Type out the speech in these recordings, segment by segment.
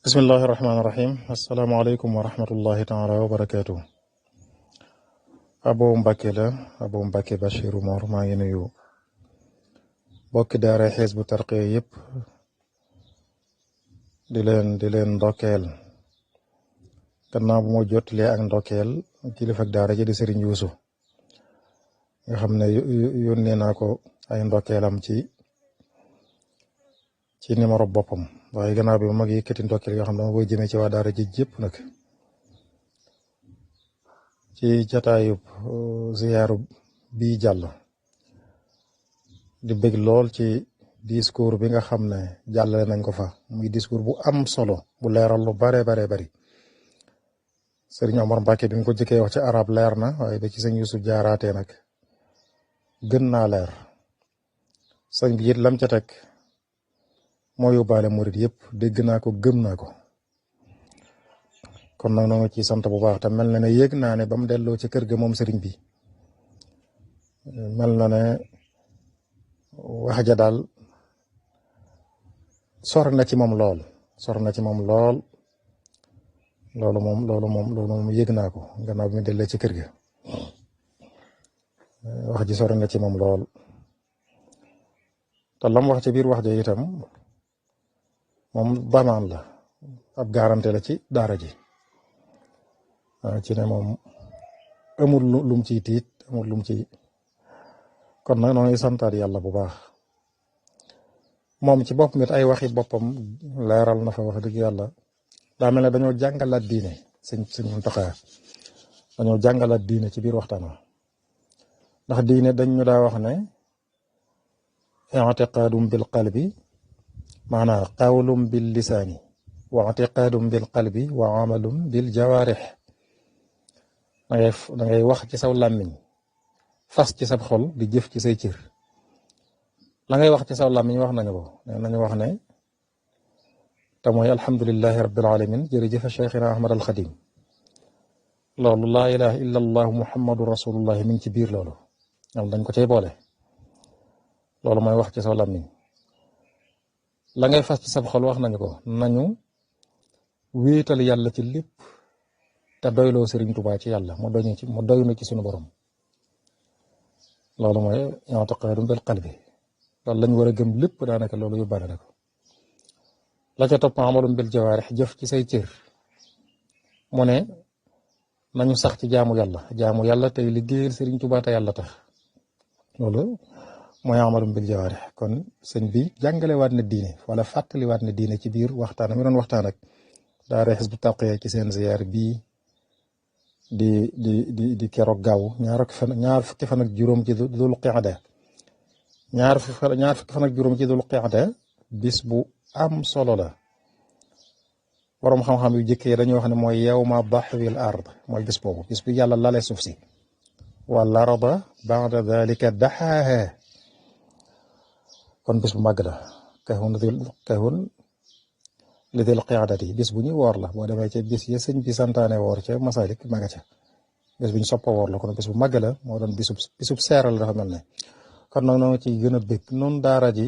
bismillahi rahmaani rahim asalaamaaleykum wa rahmatullahi taala wa barakaatu. Abo Mbacke la Abo Mbacke Bachirou Mor maa ngi nuyu bokki daara Hizbut Tarqiyyah yëpp di leen ndokkeel gannaaw bu ma jottalee ak ndokkeel kilifa ak daara ji di Serigne Youssou nga xam ne yónnee naa ko ay ndokkeelam ci numéro boppam waaye gannaaw bi ma ngi yëkkati ndokkeel yoo xam ne dama koy jëmee ci waa daara ji yëpp nag ci jataayub ziyaaru bii jàll di bëgg lool ci discours bi nga xam ne jàllale nañ ko fa muy discours bu am solo bu leeral lu bare bari Serigne Omar Mbacke bi mu ko jëkkee wax ci arab leer na waaye ba ci sëñ Youssou jaaraatee nag gën naa leer sëñ bi it lam ca teg moo yóbbaale murit yëpp dégg naa ko gëm naa ko kon nag noo ngi ci sant bu baax te mel na ne yëg naa ne ba mu delloo ci kër ga moom sëriñ bi mel na ne wax ja daal sor na ci moom lool loolu moom yëg naa ko gannaaw bi mu dellee ci kër ga wax ji sor na ci moom lool te lam wax ci biir wax ja itam moom banaan la ab garanté la ci daara ji ci ne moom amul lum ciy tiit amul lum ci kon nag noo ngi santaat yàlla bu baax moom ci boppam it ay waxi boppam leeral na fa wax dëgg yàlla daa mel ne dañoo jàngalaat diine sëñ Muntaxa dañoo jàngalaat diine ci biir waxtaan wa ndax diine dañ ñu daa wax ne i'tiqaadum bil qalbi maanaa qawlum bil lisaani wa i'tiqaadum bil qalbi wa amalum bil jawaarix da ngay wax ci saw làmmiñ fas ci sab xol di jëf ci say cër la ngay wax ci saw làmmiñ wax nañu ko nañu wax ne te mooy alhamdulillahi rabbil alamin jërëjëf cheikhina ahmad al xadim loolu laa ilaha illa allahu muhammadu rasulullahi mi ngi ci biir loolu dañ ko cay boole loolu mooy wax ci saw làmmiñ la ngay fas ci sab xol wax nañu ko nañu wéetal yàlla ci lépp te doyloo Sëriñ Tuubaa ci yàlla mu doy na ci sunu borom loolu mooy i'tiqaadum bil qalbi loolu lañ war a gëm lépp daanaka loolu yóbbaale na ko la ca topp amalum bil jawaarix jëf ci say cër mu ne nañu sax ci jaamu yàlla tey liggéeyal Sëriñ Tuubaa te yàlla tax loolu mooy amalum bil jawaarix kon sëñ bi jàngalewaat na diine wala fàttaliwaat na diine ci biir waxtaan mi doon waxtaan ak daara Hizbut Tarqiyyah ci seen ziyaar bii di keroog gaaw ñaar fukki fan ak juróom ci dul qiyada ñaar fukki fan ak juróom ci dul qiyada bis bu am solo la borom xam-xam yu jëkkee dañuy wax ne mooy yawma daxwil ard mooy bis boobu bis bi yàlla lale suuf si wal arda ba'da dalika daxaaha kon bis bu màgg la kahun li dil qiyaadati bis bu ñuy woor la boo demee ca bis ya sëñ bi santaane woor ca masalik maga ca bis bu ñu soppa woor la kon bis bu màgg la moo doon bisub seeral dafa mel ne kon nag noonu ci gën a bëgg noonu daara ji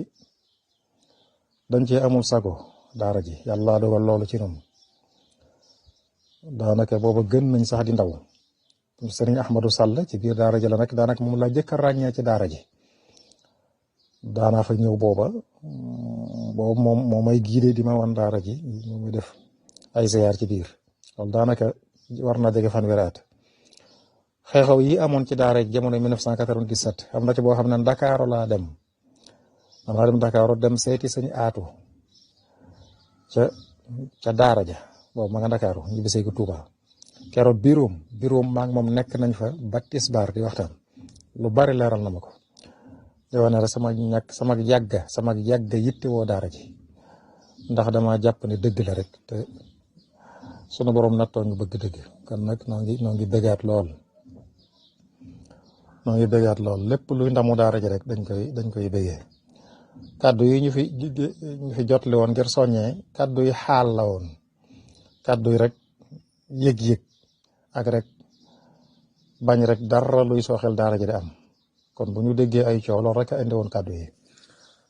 dañ cee amul sago daara ji yàlla dogal loolu ci noonu daanaka booba gën nañ sax di ndaw sëriñ Ahmadou Sall ci biir daara ji la nag daanaka moom la jëkk a ràññee ci daara ji daanaa fa ñëw boobu moom may giide di ma wan daara ji muy def ay ziyaar ci biir loolu daanaka war na jege fanweeri at xew-xew yi amoon ci daara ji jamono 1997 am na ci boo xam ne Ndakaaru laa dem Ndakaaru dem seeti sëñ aatu ca daara ja boobu ma nga Ndakaaru ñu bisee ko Touba keroog biroom maa ngi moom nekk nañ fa ba tisbaar di waxtaan lu bari leeral na ma ko yow ne rek sama yàgga yitte woo daara ji ndax dama jàpp ne dëgg la rek te sunu borom nattoo ñu bëgg dëgg kon nag noo ngi bëggaat lool lépp luy ndamu daara ji rek dañ koy bëggee kàddu yi ñu fi jotli woon ngir soññee kàddu yi xaal la woon kàddu yi rek yëg-yëg ak rek bañ rek dara luy sooxel daara ji di am kon bu ñu déggee ay coow loolu rek a indi woon kàddu yi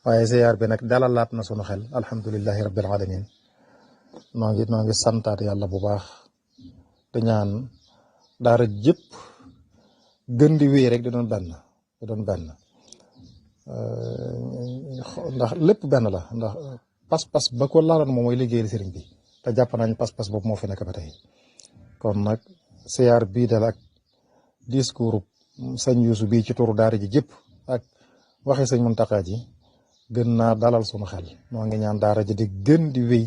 waaye ziyaar bi nag dalalaat na sunu xel alhamdulillahi rabbil alamin noo ngi santaat yàlla bu baax di ñaan daara jëpp gën di wéy rek di doon benn ndax lépp benn la ndax pas-pas ba ko laaloon moom mooy liggéeyal sëriñ bi te jàpp nañ pas-pas boobu moo fi nekk ba tey kon nag siyaar bii dal ak discours sëñ Yuusu bii ci turu daara ji jëpp ak waxi sëñ Muntaxa ji gën naa dalal sunu xel moo ngi ñaan daara ji di gën di wéy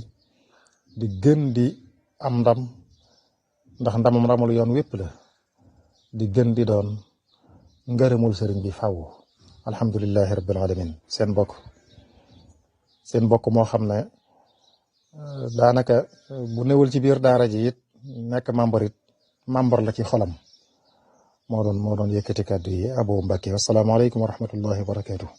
di gën di am ndam ndax ndamam ndamul yoon wépp la di gën di doon ngërëmul sëriñ bi fàww alhamdulillahi rabbil alamin seen bokk moo xam ne daanaka bu newul ci biir daara ji it nekk membre la ci xolam moo doon yëkkati kàddu yi Abo Mbacke wasalaamaaleykum wa rahmatullahi wa barakatuh